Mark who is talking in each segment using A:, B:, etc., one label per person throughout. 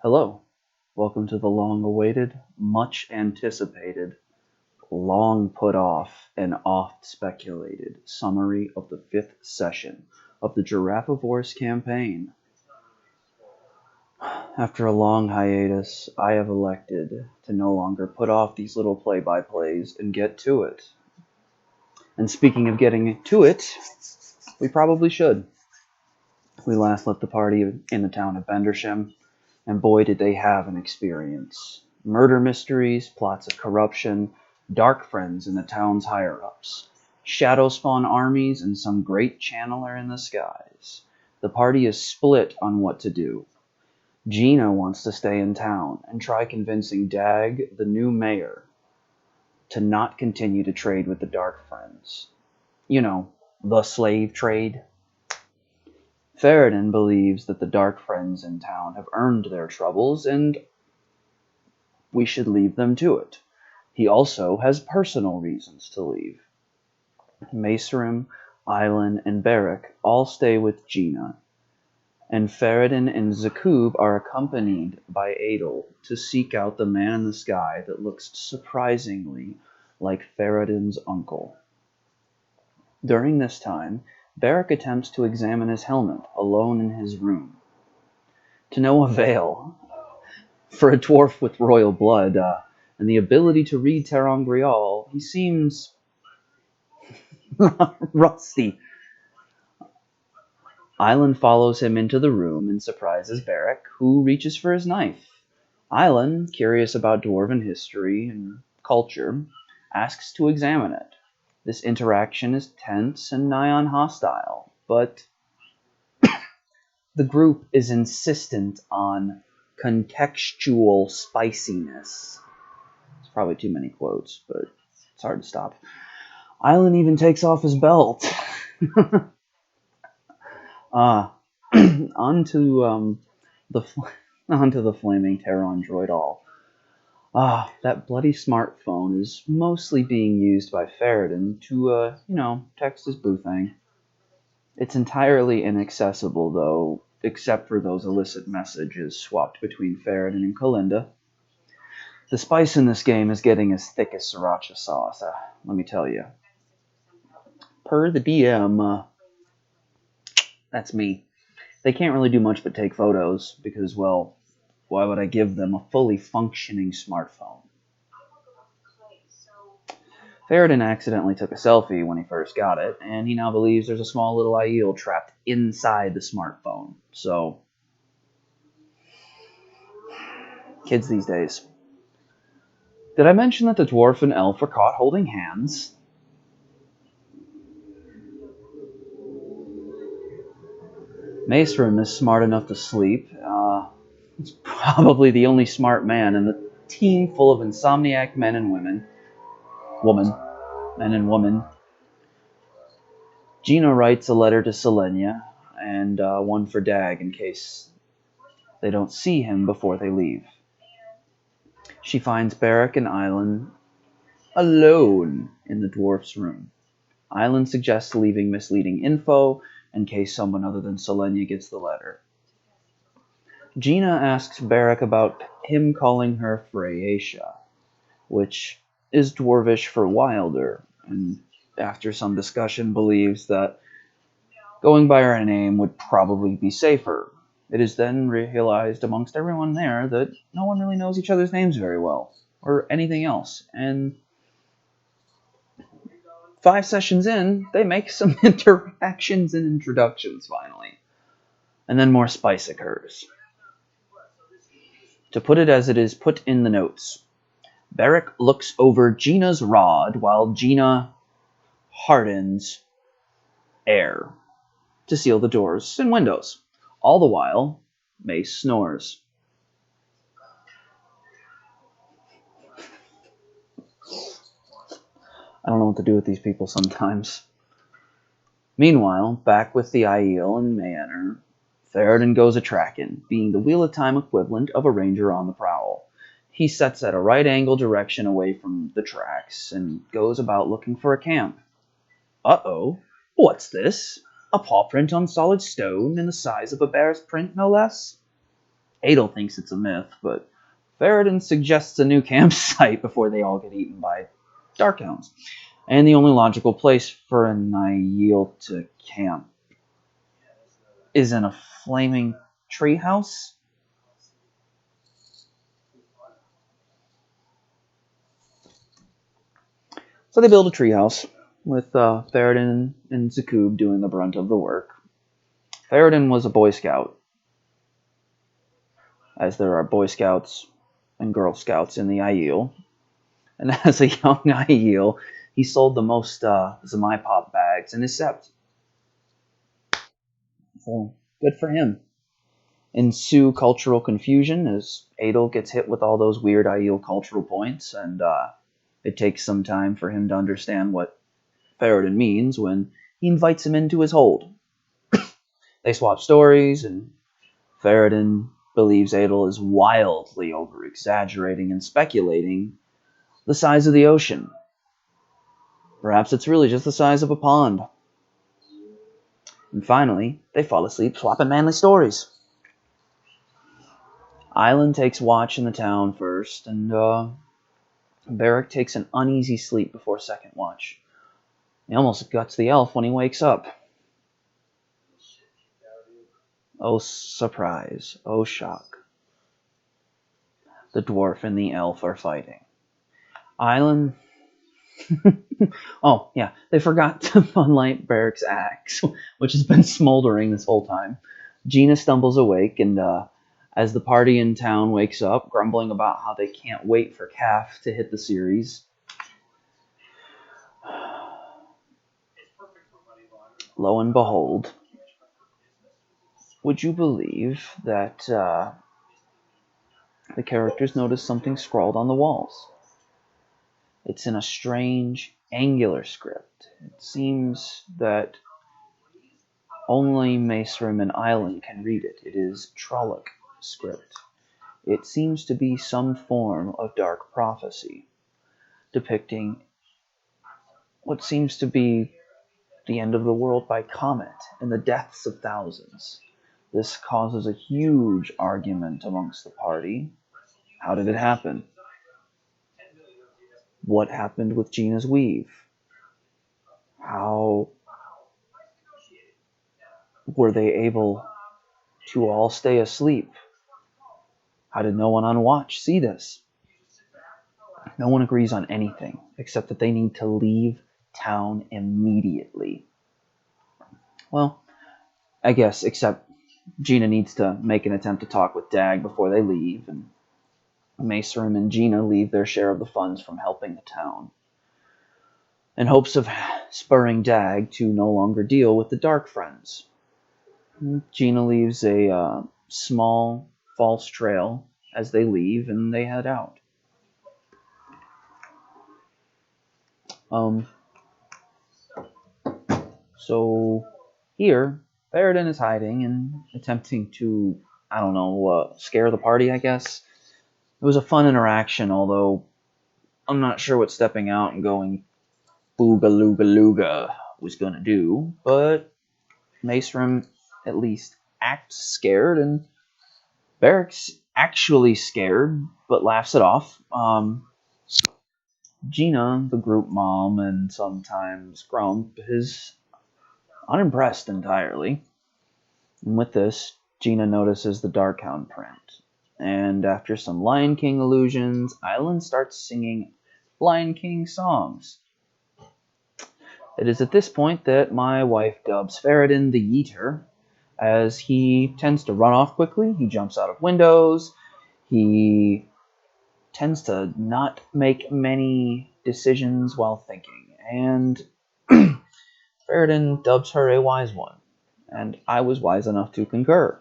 A: Hello, welcome to the long-awaited, much-anticipated, long put off, and oft-speculated summary of the 5th session of the Giraffivores campaign. After a long hiatus, I have elected to no longer put off these little play-by-plays and get to it. And speaking of getting to it, we probably should. We last left the party in the town of Bendersham, and boy did they have an experience. Murder mysteries, plots of corruption, dark friends in the town's higher-ups, shadow spawn armies, and some great channeler in the skies. The party is split on what to do. Gina wants to stay in town and try convincing Dag, the new mayor, to not continue to trade with the dark friends. You know, the slave trade. Ferritin believes that the dark friends in town have earned their troubles, and we should leave them to it. He also has personal reasons to leave. Macerim, Ailen, and Beric all stay with Gina, and Ferritin and Zakub are accompanied by Aiel to seek out the man in the sky that looks surprisingly like Ferritin's uncle. During this time, Beric attempts to examine his helmet alone in his room. To no avail. For a dwarf with royal blood and the ability to read Terangrial, he seems rusty. Ailen follows him into the room and surprises Beric, who reaches for his knife. Ailen, curious about dwarven history and culture, asks to examine it. This interaction is tense and nigh on hostile, but the group is insistent on contextual spiciness. It's probably too many quotes, but it's hard to stop. Ailen even takes off his belt. Onto the flaming Terran droidal. That bloody smartphone is mostly being used by Ferritin to, text his boo thing. It's entirely inaccessible, though, except for those illicit messages swapped between Ferritin and Kalinda. The spice in this game is getting as thick as sriracha sauce, let me tell you. Per the DM, that's me. They can't really do much but take photos, because, well, why would I give them a fully functioning smartphone? Ferritin accidentally took a selfie when he first got it, and he now believes there's a small little Aiel trapped inside the smartphone. So, kids these days. Did I mention that the dwarf and elf were caught holding hands? Macerim is smart enough to sleep. He's probably the only smart man in the team full of insomniac men and women. Men and woman. Gina writes a letter to Selenia, and one for Dag in case they don't see him before they leave. She finds Beric and Ailen alone in the dwarf's room. Ailen suggests leaving misleading info in case someone other than Selenia gets the letter. Gina asks Beric about him calling her Freyatia, which is dwarvish for wilder, and after some discussion believes that going by her name would probably be safer. It is then realized amongst everyone there that no one really knows each other's names very well, or anything else, and 5 sessions in, they make some interactions and introductions finally. And then more spice occurs. To put it as it is put in the notes, Beric looks over Gina's rod while Gina hardens air to seal the doors and windows. All the while, Mace snores. I don't know what to do with these people sometimes. Meanwhile, back with the Aiel and Manor, Ferritin goes a-trackin', being the Wheel of Time equivalent of a ranger on the prowl. He sets at a right angle direction away from the tracks and goes about looking for a camp. Uh-oh, what's this? A paw print on solid stone in the size of a bear's print, no less? Adel thinks it's a myth, but Faradin suggests a new campsite before they all get eaten by Darkhounds. And the only logical place for an Aiel to camp is in a flaming treehouse. So they build a treehouse with Faradin and Zakub doing the brunt of the work. Faradin was a Boy Scout, as there are Boy Scouts and Girl Scouts in the Aiel. And as a young Aiel, he sold the most Zamai Pop bags in his sept. So good for him. Ensue cultural confusion as Adel gets hit with all those weird Aiel cultural points, and it takes some time for him to understand what Faradin means when he invites him into his hold. They swap stories, and Faradin believes Adel is wildly over-exaggerating and speculating the size of the ocean. Perhaps it's really just the size of a pond. And finally, they fall asleep swapping manly stories. Island takes watch in the town first, and Beric takes an uneasy sleep before second watch. He almost guts the elf when he wakes up. Oh, surprise. Oh, shock. The dwarf and the elf are fighting. Island... oh, yeah, they forgot to funlight Beric's axe, which has been smoldering this whole time. Gina stumbles awake, and as the party in town wakes up, grumbling about how they can't wait for Calf to hit the series, lo and behold, would you believe that the characters notice something scrawled on the walls? It's in a strange, angular script. It seems that only Macerim and Island can read it. It is Trolloc script. It seems to be some form of dark prophecy, depicting what seems to be the end of the world by comet and the deaths of thousands. This causes a huge argument amongst the party. How did it happen? What happened with Gina's weave? How were they able to all stay asleep? How did no one on watch see this? No one agrees on anything except that they need to leave town immediately. Well, I guess, except Gina needs to make an attempt to talk with Dag before they leave, and Macerim and Gina leave their share of the funds from helping the town, in hopes of spurring Dag to no longer deal with the Dark Friends. Gina leaves a small false trail as they leave, and they head out. So here, Faradin is hiding and attempting to, scare the party, I guess. It was a fun interaction, although I'm not sure what stepping out and going booga looga looga was going to do, but Macerim at least acts scared, and Beric's actually scared, but laughs it off. Gina, the group mom, and sometimes Grump, is unimpressed entirely. And with this, Gina notices the Darkhound print. And after some Lion King allusions, Island starts singing Lion King songs. It is at this point that my wife dubs Faradin the Yeeter, as he tends to run off quickly, he jumps out of windows, he tends to not make many decisions while thinking, and Faradin dubs her a wise one, and I was wise enough to concur.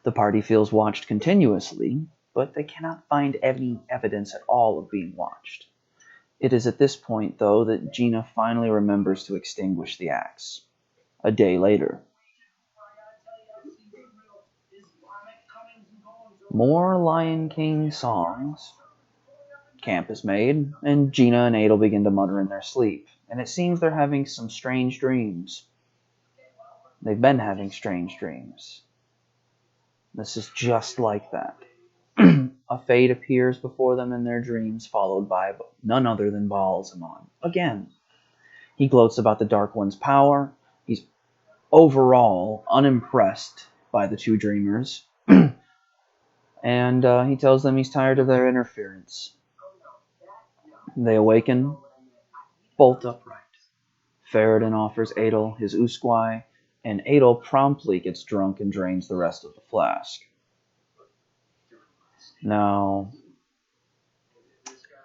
A: The party feels watched continuously, but they cannot find any evidence at all of being watched. It is at this point, though, that Gina finally remembers to extinguish the axe. A day later. More Lion King songs. Camp is made, and Gina and Adel begin to mutter in their sleep, and it seems they're having some strange dreams. They've been having strange dreams. This is just like that. A fate appears before them in their dreams, followed by none other than Baal-Zimon. Again, he gloats about the Dark One's power. He's overall unimpressed by the two dreamers, and he tells them he's tired of their interference. They awaken, bolt upright. Ferrodin offers Aiel his usquai, and Aiel promptly gets drunk and drains the rest of the flask. Now,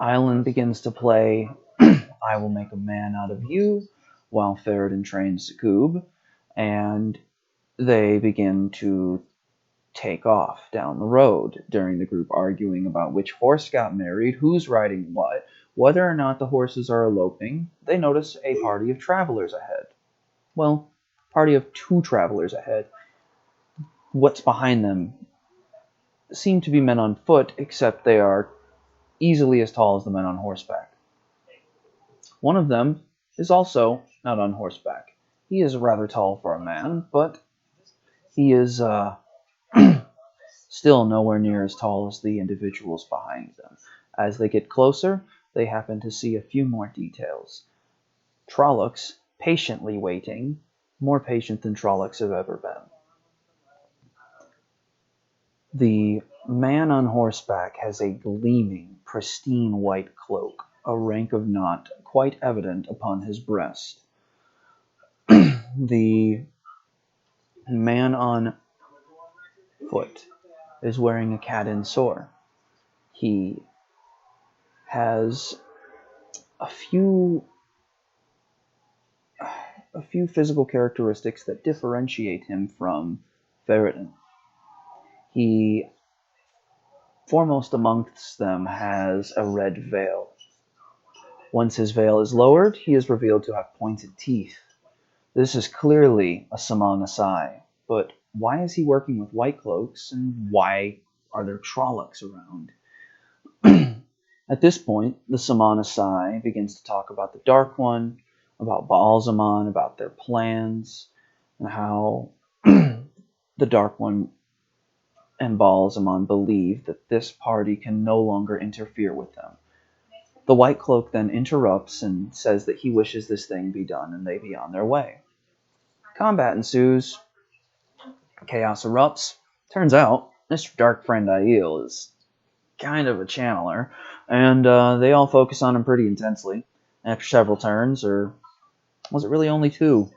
A: Aiel begins to play I Will Make a Man Out of You, while Ferrodin trains Sukub, and they begin to take off down the road, during the group arguing about which horse got married, who's riding what, whether or not the horses are eloping. They notice a party of travelers ahead. Well, party of two travelers ahead. What's behind them seem to be men on foot, except they are easily as tall as the men on horseback. One of them is also not on horseback. He is rather tall for a man, but he is still nowhere near as tall as the individuals behind them. As they get closer, they happen to see a few more details. Trollocs patiently waiting, more patient than Trollocs have ever been. The man on horseback has a gleaming, pristine white cloak, a rank of knot quite evident upon his breast. The man on foot is wearing a cadin sore. He has a few physical characteristics that differentiate him from Ferrodin. He, foremost amongst them, has a red veil. Once his veil is lowered, he is revealed to have pointed teeth. This is clearly a Samana Sai, but why is he working with white cloaks, and why are there Trollocs around? At this point, the Samana Sai begins to talk about the Dark One, about Baal-Zimon, about their plans, and how the Dark One and Baal-Zimon believe that this party can no longer interfere with them. The White Cloak then interrupts and says that he wishes this thing be done and they be on their way. Combat ensues. Chaos erupts. Turns out, Mr. Dark Friend Aiel is kind of a channeler, and they all focus on him pretty intensely. After several turns, or was it really only two?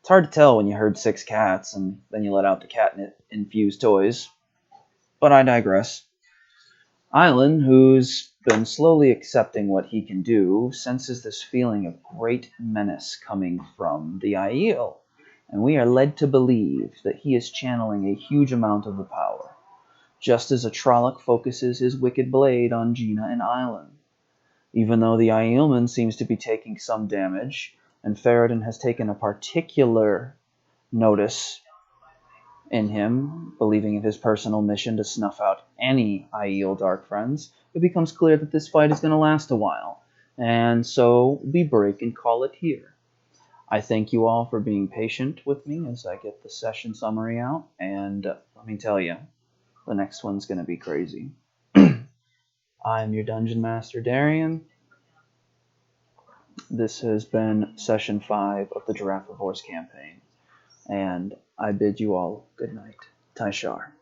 A: It's hard to tell when you herd 6 cats and then you let out the catnip-infused toys. But I digress. Aiel, who's been slowly accepting what he can do, senses this feeling of great menace coming from the Aiel, and we are led to believe that he is channeling a huge amount of the power, just as a Trolloc focuses his wicked blade on Gina and Aiel. Even though the Aielman seems to be taking some damage, and Ferrodin has taken a particular notice in him, believing it his personal mission to snuff out any Aiel Dark Friends, it becomes clear that this fight is going to last a while, and so we break and call it here. I thank you all for being patient with me as I get the session summary out, and let me tell you, the next one's going to be crazy. I'm your Dungeon Master, Darian. This has been Session 5 of the Giraffe of Horse campaign, and I bid you all good night. Taishar.